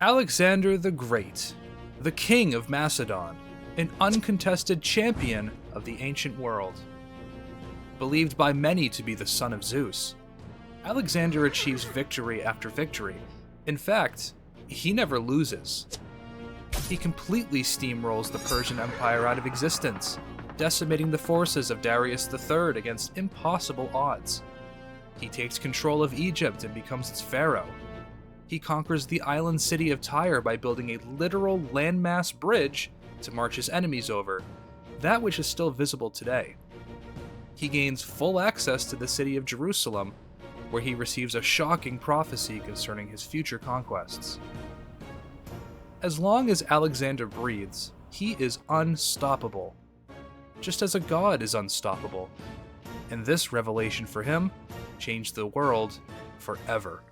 Alexander the Great, the king of Macedon, an uncontested champion of the ancient world. Believed by many to be the son of Zeus, Alexander achieves victory after victory. In fact, he never loses. He completely steamrolls the Persian Empire out of existence, decimating the forces of Darius III against impossible odds. He takes control of Egypt and becomes its pharaoh. He conquers the island city of Tyre by building a literal landmass bridge to march his enemies over, that which is still visible today. He gains full access to the city of Jerusalem, where he receives a shocking prophecy concerning his future conquests. As long as Alexander breathes, he is unstoppable, just as a god is unstoppable, and this revelation for him changed the world forever.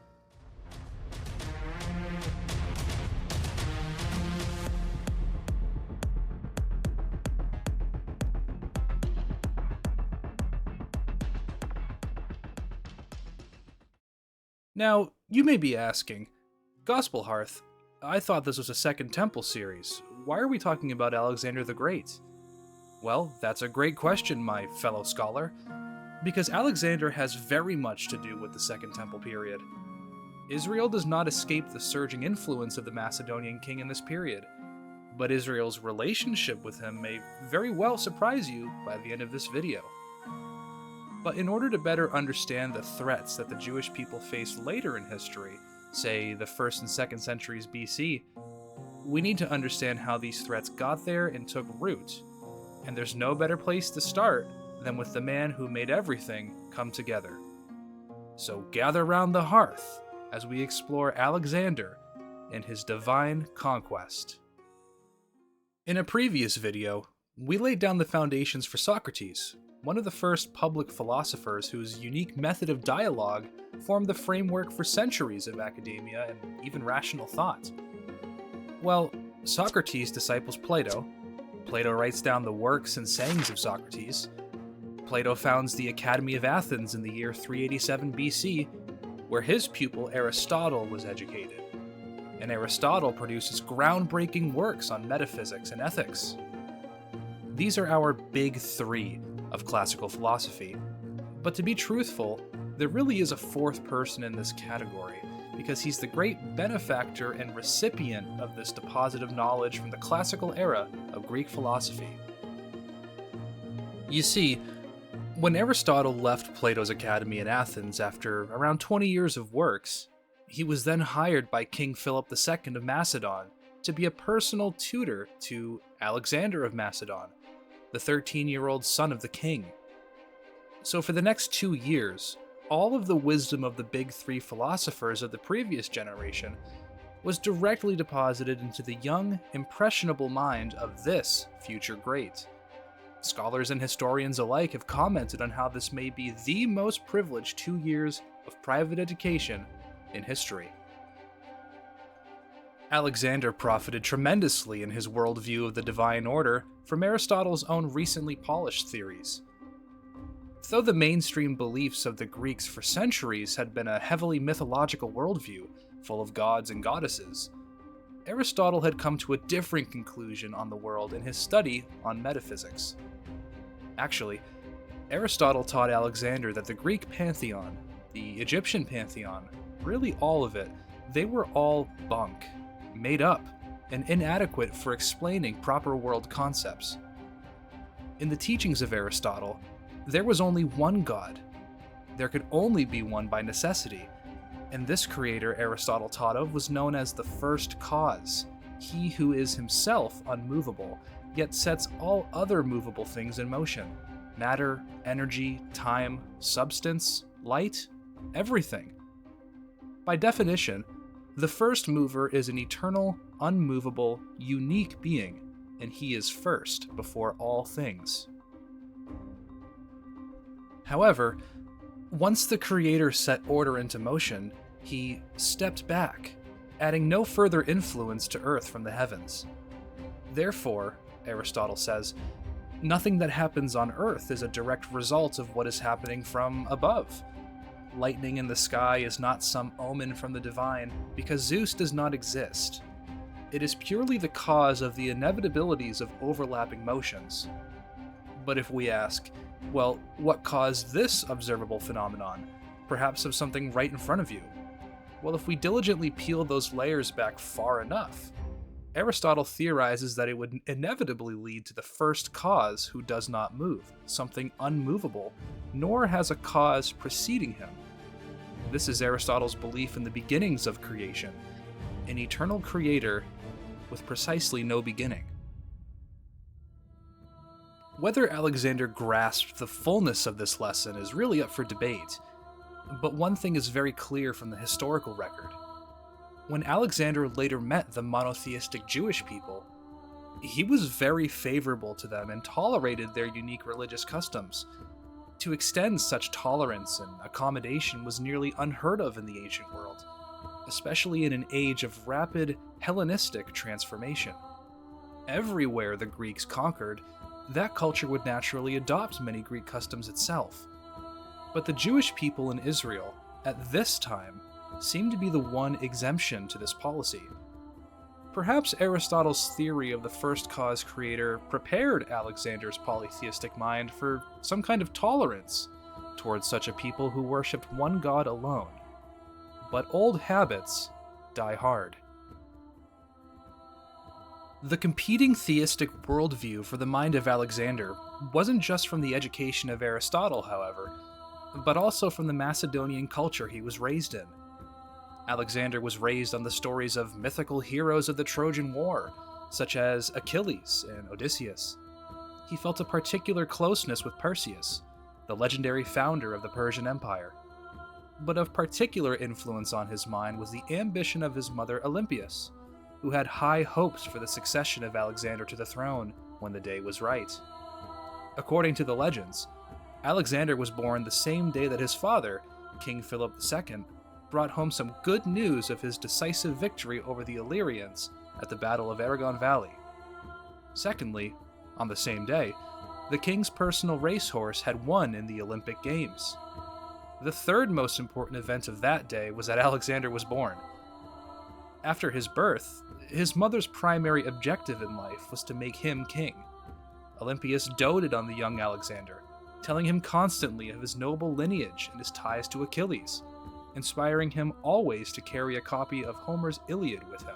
Now, you may be asking, Gospel Hearth, I thought this was a Second Temple series. Why are we talking about Alexander the Great? Well, that's a great question, my fellow scholar, because Alexander has very much to do with the Second Temple period. Israel does not escape the surging influence of the Macedonian king in this period, but Israel's relationship with him may very well surprise you by the end of this video. But in order to better understand the threats that the Jewish people faced later in history, say the 1st and 2nd centuries BC, we need to understand how these threats got there and took root. And there's no better place to start than with the man who made everything come together. So gather round the hearth as we explore Alexander and his divine conquest. In a previous video, we laid down the foundations for Socrates, one of the first public philosophers whose unique method of dialogue formed the framework for centuries of academia and even rational thought. Well, Socrates disciples Plato. Plato writes down the works and sayings of Socrates. Plato founds the Academy of Athens in the year 387 BC, where his pupil Aristotle was educated. And Aristotle produces groundbreaking works on metaphysics and ethics. These are our big three of classical philosophy. But to be truthful, there really is a fourth person in this category, because he's the great benefactor and recipient of this deposit of knowledge from the classical era of Greek philosophy. You see, when Aristotle left Plato's Academy in Athens after around 20 years of works, he was then hired by King Philip II of Macedon to be a personal tutor to Alexander of Macedon, the 13-year-old son of the king. So for the next 2 years, all of the wisdom of the big three philosophers of the previous generation was directly deposited into the young, impressionable mind of this future great. Scholars and historians alike have commented on how this may be the most privileged 2 years of private education in history. Alexander profited tremendously in his worldview of the divine order from Aristotle's own recently polished theories. Though the mainstream beliefs of the Greeks for centuries had been a heavily mythological worldview, full of gods and goddesses, Aristotle had come to a different conclusion on the world in his study on metaphysics. Actually, Aristotle taught Alexander that the Greek pantheon, the Egyptian pantheon, really all of it, they were all bunk, made up, and inadequate for explaining proper world concepts. In the teachings of Aristotle, there was only one God. There could only be one by necessity, and this creator Aristotle taught of was known as the first cause, he who is himself unmovable, yet sets all other movable things in motion: matter, energy, time, substance, light, everything. By definition, the first mover is an eternal, unmovable, unique being, and he is first before all things. However, once the creator set order into motion, he stepped back, adding no further influence to Earth from the heavens. Therefore, Aristotle says, nothing that happens on Earth is a direct result of what is happening from above. Lightning in the sky is not some omen from the divine, because Zeus does not exist. It is purely the cause of the inevitabilities of overlapping motions. But if we ask, well, what caused this observable phenomenon? Perhaps of something right in front of you? Well, if we diligently peel those layers back far enough, Aristotle theorizes that it would inevitably lead to the first cause who does not move, something unmovable, nor has a cause preceding him. This is Aristotle's belief in the beginnings of creation, an eternal creator with precisely no beginning. Whether Alexander grasped the fullness of this lesson is really up for debate, but one thing is very clear from the historical record. When Alexander later met the monotheistic Jewish people, he was very favorable to them and tolerated their unique religious customs. To extend such tolerance and accommodation was nearly unheard of in the ancient world, especially in an age of rapid Hellenistic transformation. Everywhere the Greeks conquered, that culture would naturally adopt many Greek customs itself. But the Jewish people in Israel, at this time, seemed to be the one exemption to this policy. Perhaps Aristotle's theory of the first cause creator prepared Alexander's polytheistic mind for some kind of tolerance towards such a people who worshipped one god alone. But old habits die hard. The competing theistic worldview for the mind of Alexander wasn't just from the education of Aristotle, however, but also from the Macedonian culture he was raised in. Alexander was raised on the stories of mythical heroes of the Trojan War, such as Achilles and Odysseus. He felt a particular closeness with Perseus, the legendary founder of the Persian Empire. But of particular influence on his mind was the ambition of his mother Olympias, who had high hopes for the succession of Alexander to the throne when the day was right. According to the legends, Alexander was born the same day that his father, King Philip II, brought home some good news of his decisive victory over the Illyrians at the Battle of Aragon Valley. Secondly, on the same day, the king's personal racehorse had won in the Olympic Games. The third most important event of that day was that Alexander was born. After his birth, his mother's primary objective in life was to make him king. Olympias doted on the young Alexander, telling him constantly of his noble lineage and his ties to Achilles, inspiring him always to carry a copy of Homer's Iliad with him.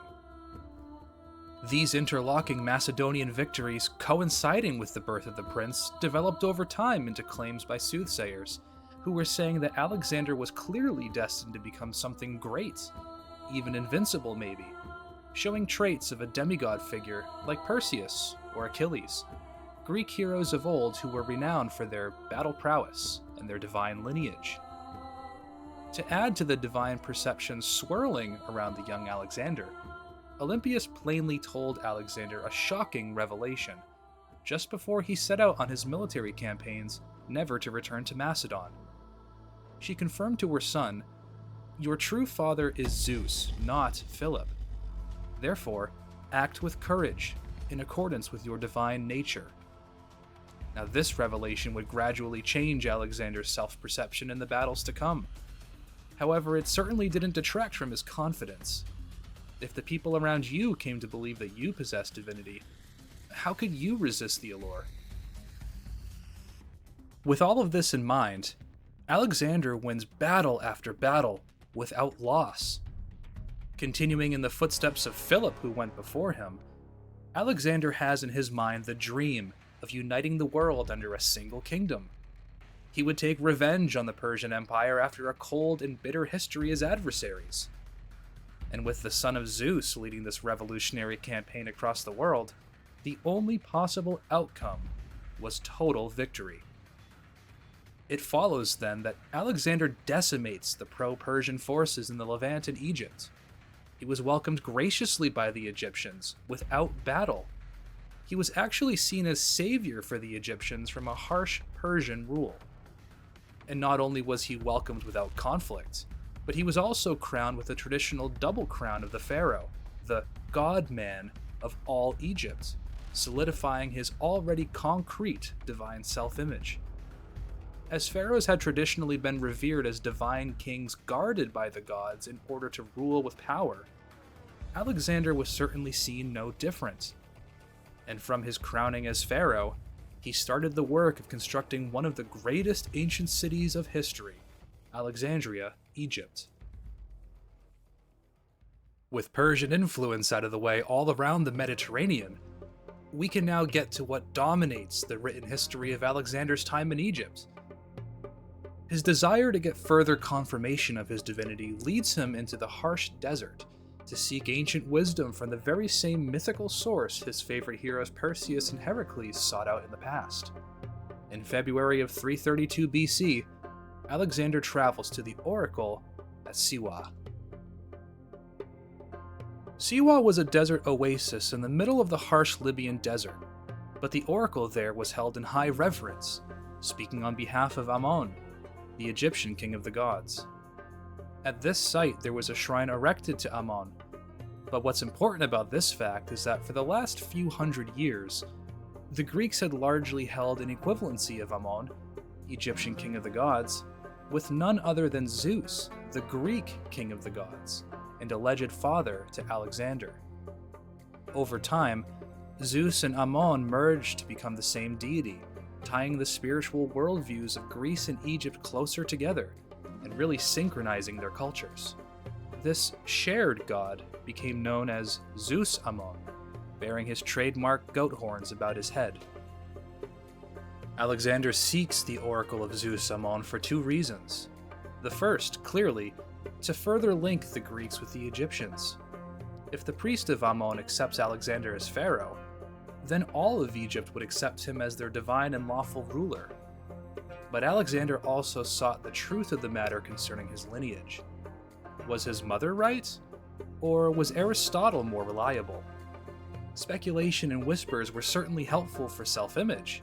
These interlocking Macedonian victories, coinciding with the birth of the prince, developed over time into claims by soothsayers, who were saying that Alexander was clearly destined to become something great, even invincible maybe, showing traits of a demigod figure like Perseus or Achilles, Greek heroes of old who were renowned for their battle prowess and their divine lineage. To add to the divine perceptions swirling around the young Alexander, Olympias plainly told Alexander a shocking revelation, just before he set out on his military campaigns never to return to Macedon. She confirmed to her son, "Your true father is Zeus, not Philip. Therefore, act with courage, in accordance with your divine nature." Now this revelation would gradually change Alexander's self-perception in the battles to come. However, it certainly didn't detract from his confidence. If the people around you came to believe that you possessed divinity, how could you resist the allure? With all of this in mind, Alexander wins battle after battle without loss. Continuing in the footsteps of Philip, who went before him, Alexander has in his mind the dream of uniting the world under a single kingdom. He would take revenge on the Persian Empire after a cold and bitter history as adversaries. And with the son of Zeus leading this revolutionary campaign across the world, the only possible outcome was total victory. It follows then that Alexander decimates the pro-Persian forces in the Levant and Egypt. He was welcomed graciously by the Egyptians, without battle. He was actually seen as savior for the Egyptians from a harsh Persian rule. And not only was he welcomed without conflict, but he was also crowned with the traditional double crown of the pharaoh, the God-man of all Egypt, solidifying his already concrete divine self-image. as pharaohs had traditionally been revered as divine kings guarded by the gods in order to rule with power. Alexander was certainly seen no different. And from his crowning as pharaoh, he started the work of constructing one of the greatest ancient cities of history, Alexandria, Egypt. With Persian influence out of the way all around the Mediterranean, we can now get to what dominates the written history of Alexander's time in Egypt. His desire to get further confirmation of his divinity leads him into the harsh desert to seek ancient wisdom from the very same mythical source his favorite heroes Perseus and Heracles sought out in the past. In February of 332 BC, Alexander travels to the oracle at Siwa. Siwa was a desert oasis in the middle of the harsh Libyan desert, but the oracle there was held in high reverence, speaking on behalf of Ammon, the Egyptian king of the gods. At this site there was a shrine erected to Ammon, but what's important about this fact is that for the last few hundred years, the Greeks had largely held an equivalency of Ammon, Egyptian king of the gods, with none other than Zeus, the Greek king of the gods, and alleged father to Alexander. Over time, Zeus and Ammon merged to become the same deity, tying the spiritual worldviews of Greece and Egypt closer together, and really synchronizing their cultures. This shared god became known as Zeus Ammon, bearing his trademark goat horns about his head. Alexander seeks the oracle of Zeus Ammon for two reasons. The first, clearly, to further link the Greeks with the Egyptians. If the priest of Ammon accepts Alexander as pharaoh, then all of Egypt would accept him as their divine and lawful ruler. But Alexander also sought the truth of the matter concerning his lineage. Was his mother right? Or was Aristotle more reliable? Speculation and whispers were certainly helpful for self-image,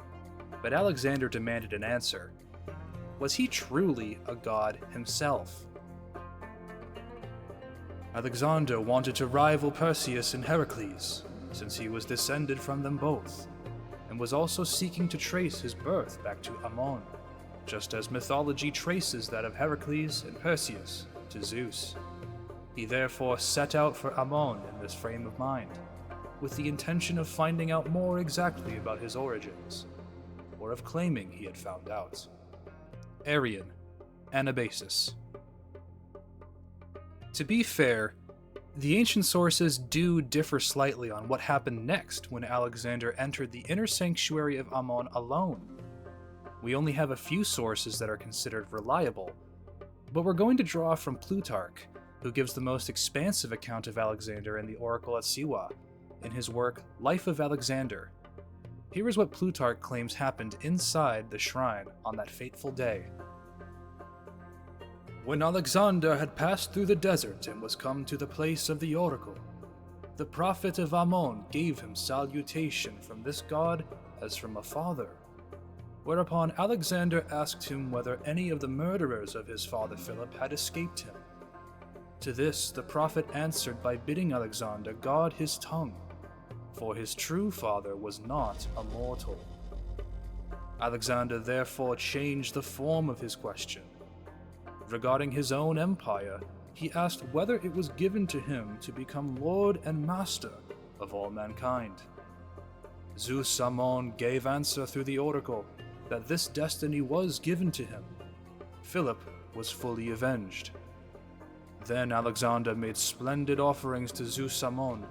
but Alexander demanded an answer. Was he truly a god himself? Alexander wanted to rival Perseus and Heracles, since he was descended from them both, and was also seeking to trace his birth back to Ammon, just as mythology traces that of Heracles and Perseus to Zeus. He therefore set out for Ammon in this frame of mind, with the intention of finding out more exactly about his origins, or of claiming he had found out. Arrian, Anabasis. To be fair, the ancient sources do differ slightly on what happened next when Alexander entered the inner sanctuary of Ammon alone. We only have a few sources that are considered reliable, but we're going to draw from Plutarch, who gives the most expansive account of Alexander and the oracle at Siwa, in his work Life of Alexander. Here is what Plutarch claims happened inside the shrine on that fateful day. When Alexander had passed through the desert and was come to the place of the oracle, the prophet of Ammon gave him salutation from this god as from a father. Whereupon Alexander asked him whether any of the murderers of his father Philip had escaped him. To this the prophet answered by bidding Alexander guard his tongue, for his true father was not a mortal. Alexander therefore changed the form of his question. Regarding his own empire, he asked whether it was given to him to become lord and master of all mankind. Zeus Ammon gave answer through the oracle that this destiny was given to him. Philip was fully avenged. Then Alexander made splendid offerings to Zeus Ammon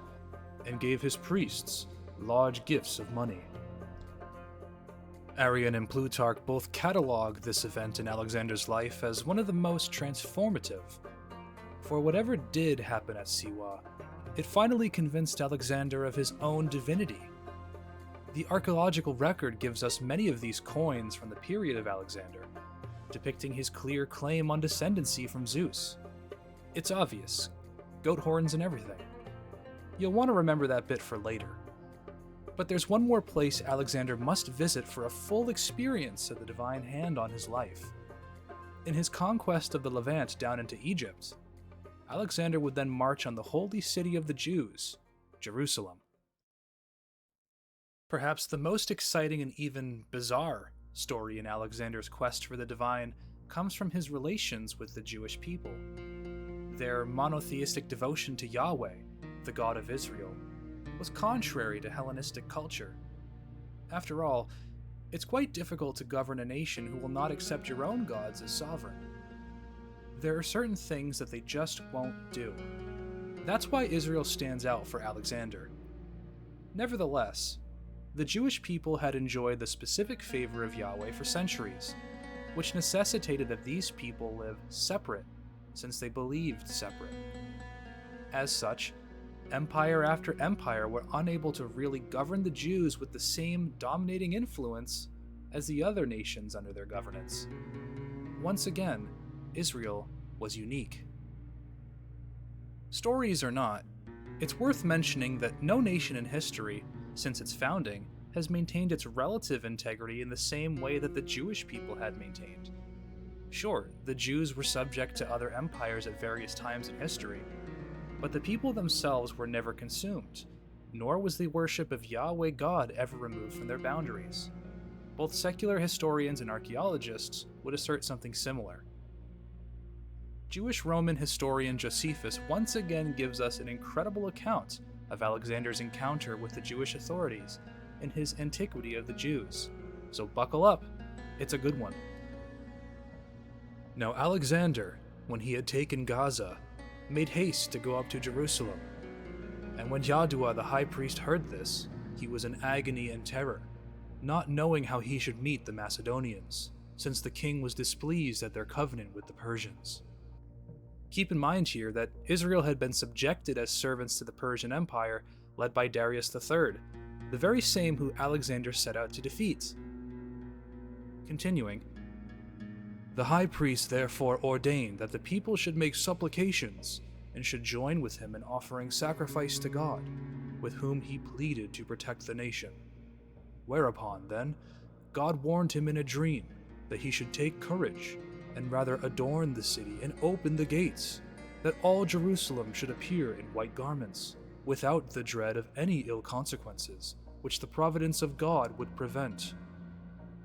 and gave his priests large gifts of money. Arrian and Plutarch both catalog this event in Alexander's life as one of the most transformative. For whatever did happen at Siwa, it finally convinced Alexander of his own divinity. The archaeological record gives us many of these coins from the period of Alexander, depicting his clear claim on descendancy from Zeus. It's obvious, goat horns and everything. You'll want to remember that bit for later. But there's one more place Alexander must visit for a full experience of the divine hand on his life. In his conquest of the Levant down into Egypt, Alexander would then march on the holy city of the Jews, Jerusalem. Perhaps the most exciting and even bizarre story in Alexander's quest for the divine comes from his relations with the Jewish people. Their monotheistic devotion to Yahweh, the God of Israel, was contrary to Hellenistic culture. After all, it's quite difficult to govern a nation who will not accept your own gods as sovereign. There are certain things that they just won't do. That's why Israel stands out for Alexander. Nevertheless, the Jewish people had enjoyed the specific favor of Yahweh for centuries, which necessitated that these people live separate, since they believed separate. As such, empire after empire were unable to really govern the Jews with the same dominating influence as the other nations under their governance. Once again, Israel was unique. Stories or not, it's worth mentioning that no nation in history, since its founding, has maintained its relative integrity in the same way that the Jewish people had maintained. Sure, the Jews were subject to other empires at various times in history, but the people themselves were never consumed, nor was the worship of Yahweh God ever removed from their boundaries. Both secular historians and archaeologists would assert something similar. Jewish Roman historian Josephus once again gives us an incredible account of Alexander's encounter with the Jewish authorities in his Antiquity of the Jews, so buckle up, it's a good one. Now Alexander, when he had taken Gaza, made haste to go up to Jerusalem. And when Yaddua the high priest heard this, he was in agony and terror, not knowing how he should meet the Macedonians, since the king was displeased at their covenant with the Persians. Keep in mind here that Israel had been subjected as servants to the Persian Empire led by Darius III, the very same who Alexander set out to defeat. Continuing, the high priest therefore ordained that the people should make supplications and should join with him in offering sacrifice to God, with whom he pleaded to protect the nation. Whereupon, then, God warned him in a dream that he should take courage and rather adorn the city and open the gates, that all Jerusalem should appear in white garments, without the dread of any ill consequences, which the providence of God would prevent.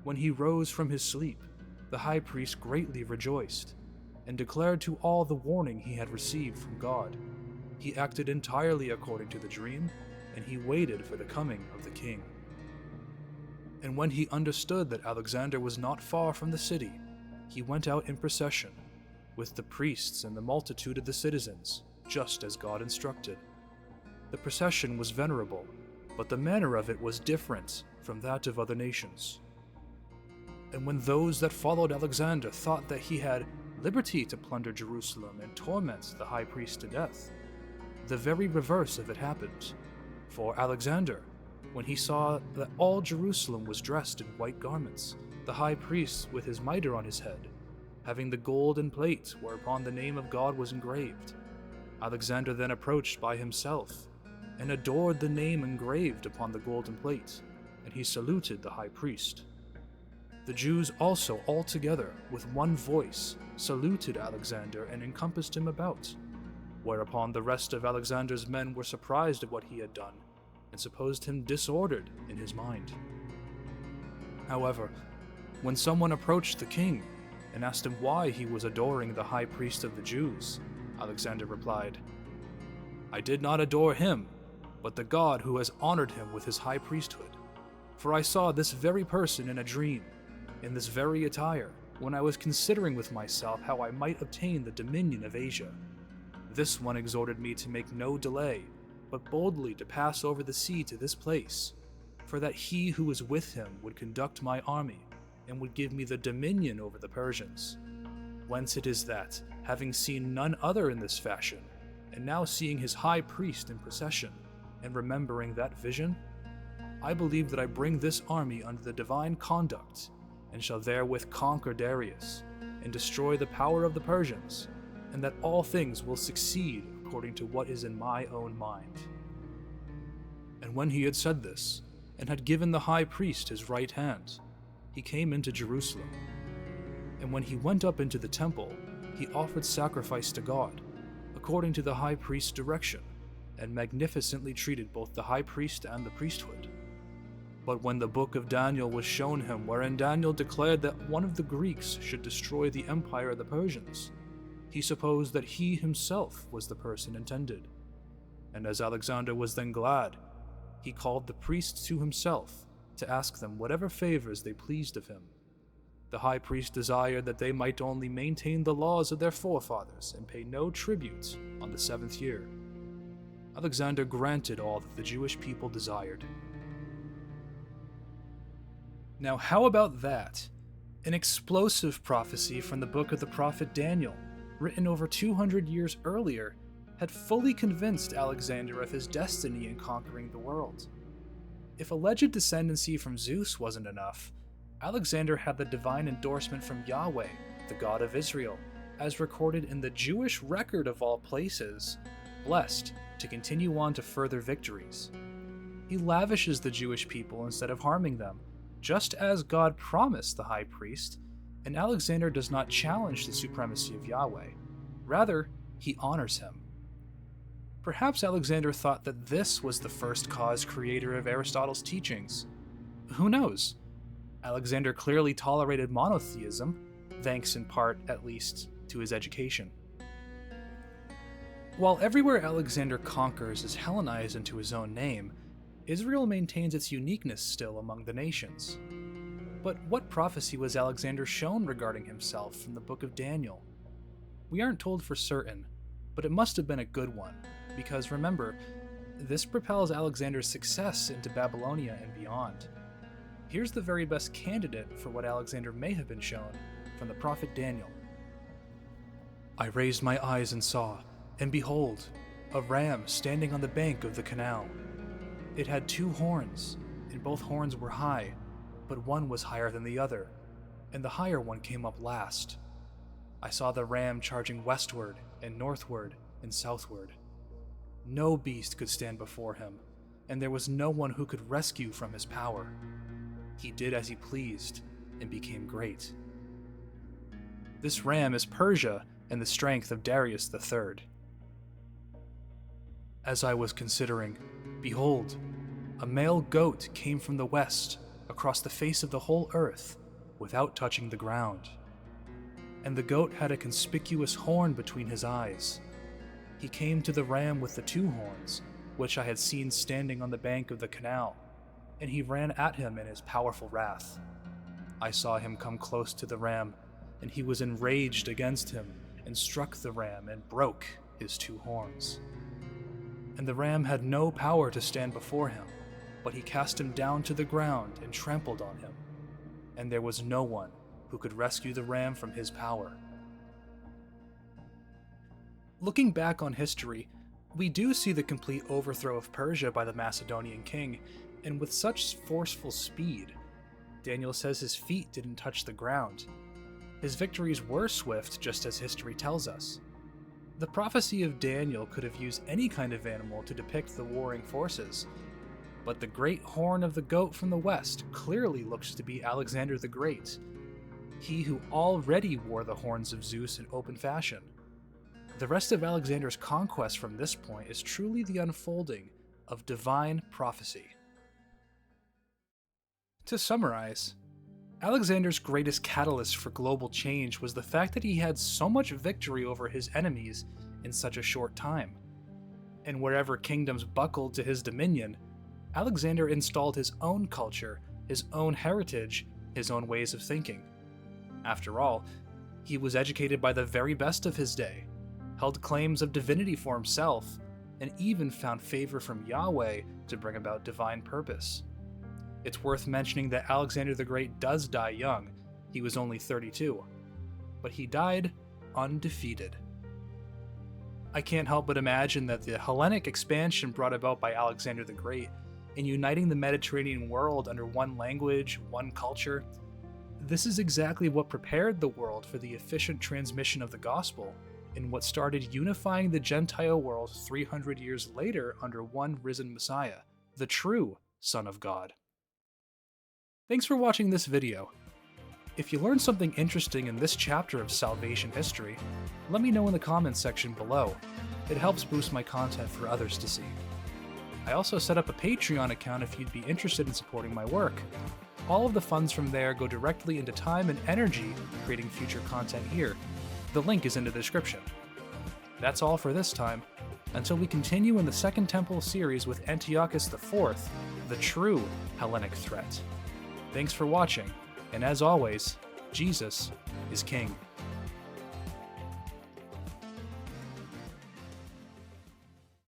When he rose from his sleep, the high priest greatly rejoiced, and declared to all the warning he had received from God. He acted entirely according to the dream, and he waited for the coming of the king. And when he understood that Alexander was not far from the city, he went out in procession, with the priests and the multitude of the citizens, just as God instructed. The procession was venerable, but the manner of it was different from that of other nations. And when those that followed Alexander thought that he had liberty to plunder Jerusalem and torment the high priest to death, the very reverse of it happened. For Alexander, when he saw that all Jerusalem was dressed in white garments, the high priest with his mitre on his head, having the golden plate whereupon the name of God was engraved, Alexander then approached by himself, and adored the name engraved upon the golden plate, and he saluted the high priest. The Jews also altogether, with one voice, saluted Alexander and encompassed him about, whereupon the rest of Alexander's men were surprised at what he had done, and supposed him disordered in his mind. However, when someone approached the king and asked him why he was adoring the high priest of the Jews, Alexander replied, I did not adore him, but the God who has honored him with his high priesthood. For I saw this very person in a dream, in this very attire, when I was considering with myself how I might obtain the dominion of Asia. This one exhorted me to make no delay, but boldly to pass over the sea to this place, for that he who was with him would conduct my army, and would give me the dominion over the Persians. Whence it is that, having seen none other in this fashion, and now seeing his high priest in procession, and remembering that vision, I believe that I bring this army under the divine conduct, and shall therewith conquer Darius, and destroy the power of the Persians, and that all things will succeed according to what is in my own mind. And when he had said this, and had given the high priest his right hand, he came into Jerusalem. And when he went up into the temple, he offered sacrifice to God, according to the high priest's direction, and magnificently treated both the high priest and the priesthood. But when the book of Daniel was shown him, wherein Daniel declared that one of the Greeks should destroy the empire of the Persians, he supposed that he himself was the person intended. And as Alexander was then glad, he called the priests to himself to ask them whatever favors they pleased of him. The high priest desired that they might only maintain the laws of their forefathers and pay no tribute on the 7th year. Alexander granted all that the Jewish people desired. Now, how about that? An explosive prophecy from the book of the prophet Daniel, written over 200 years earlier, had fully convinced Alexander of his destiny in conquering the world. If alleged descendancy from Zeus wasn't enough, Alexander had the divine endorsement from Yahweh, the God of Israel, as recorded in the Jewish record of all places, blessed to continue on to further victories. He lavishes the Jewish people instead of harming them, just as God promised the high priest, and Alexander does not challenge the supremacy of Yahweh. Rather, he honors him. Perhaps Alexander thought that this was the first cause creator of Aristotle's teachings. Who knows? Alexander clearly tolerated monotheism, thanks in part, at least, to his education. While everywhere Alexander conquers is Hellenized into his own name, Israel maintains its uniqueness still among the nations. But what prophecy was Alexander shown regarding himself from the book of Daniel? We aren't told for certain, but it must have been a good one, because remember, this propels Alexander's success into Babylonia and beyond. Here's the very best candidate for what Alexander may have been shown from the prophet Daniel. I raised my eyes and saw, and behold, a ram standing on the bank of the canal. It had 2 horns, and both horns were high, but one was higher than the other, and the higher one came up last. I saw the ram charging westward and northward and southward. No beast could stand before him, and there was no one who could rescue from his power. He did as he pleased, and became great. This ram is Persia and the strength of Darius III. As I was considering, behold, a male goat came from the west across the face of the whole earth without touching the ground. And the goat had a conspicuous horn between his eyes. He came to the ram with the 2 horns, which I had seen standing on the bank of the canal, and he ran at him in his powerful wrath. I saw him come close to the ram, and he was enraged against him, and struck the ram and broke his 2 horns. And the ram had no power to stand before him, but he cast him down to the ground and trampled on him, and there was no one who could rescue the ram from his power. Looking back on history, we do see the complete overthrow of Persia by the Macedonian king, and with such forceful speed. Daniel says his feet didn't touch the ground. His victories were swift, just as history tells us. The prophecy of Daniel could have used any kind of animal to depict the warring forces, but the great horn of the goat from the west clearly looks to be Alexander the Great, he who already wore the horns of Zeus in open fashion. The rest of Alexander's conquest from this point is truly the unfolding of divine prophecy. To summarize, Alexander's greatest catalyst for global change was the fact that he had so much victory over his enemies in such a short time. And wherever kingdoms buckled to his dominion, Alexander installed his own culture, his own heritage, his own ways of thinking. After all, he was educated by the very best of his day, held claims of divinity for himself, and even found favor from Yahweh to bring about divine purpose. It's worth mentioning that Alexander the Great does die young. He was only 32. But he died undefeated. I can't help but imagine that the Hellenic expansion brought about by Alexander the Great, in uniting the Mediterranean world under one language, one culture, this is exactly what prepared the world for the efficient transmission of the gospel, and what started unifying the Gentile world 300 years later under one risen Messiah, the true Son of God. Thanks for watching this video. If you learned something interesting in this chapter of salvation history, let me know in the comments section below. It helps boost my content for others to see. I also set up a Patreon account if you'd be interested in supporting my work. All of the funds from there go directly into time and energy creating future content here. The link is in the description. That's all for this time, until we continue in the Second Temple series with Antiochus IV, the true Hellenic threat. Thanks for watching, and as always, Jesus is King.